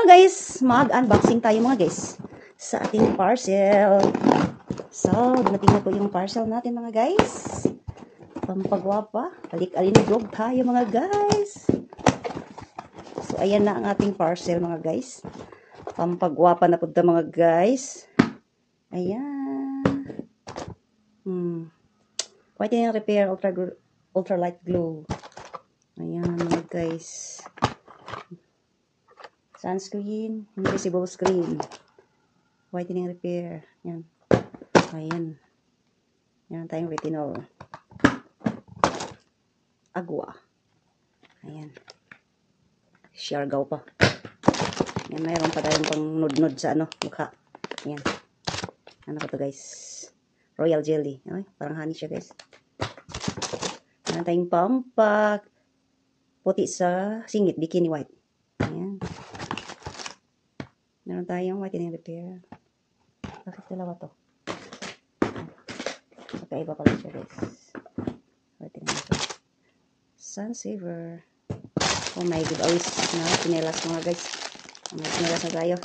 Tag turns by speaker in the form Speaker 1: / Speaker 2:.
Speaker 1: mga guys, mag-unboxing tayo mga guys sa ating parcel. So, dumating na po yung parcel natin mga guys. Pampagwapa, alik-alinugog tayo mga guys. So, ayan na ang ating parcel mga guys. Pampagwapa na po ito mga guys. Ayan. Whitening Repair Ultralight Glue. Ayan mga guys. Sunscreen, invisible screen. Whitening Repair. Yan. Ayan. Yan tayong retinol. Agua. Ayan. Siargao pa. Yan, mayroon pa tayong pang nod-nod sa mukha. Ayan. Ano pa to guys? Royal Jelly. Ay, parang honey siya guys. Yan tayong pampak. Puti sa singit, bikini white. Ayan. Meron tayong Whitening Repair. Bakit dalawa to? Magkaiba pala siya guys. Whitening Repair. Sun Saver. Oh my giveaways na pinelas mga guys. May pinelas na tayo.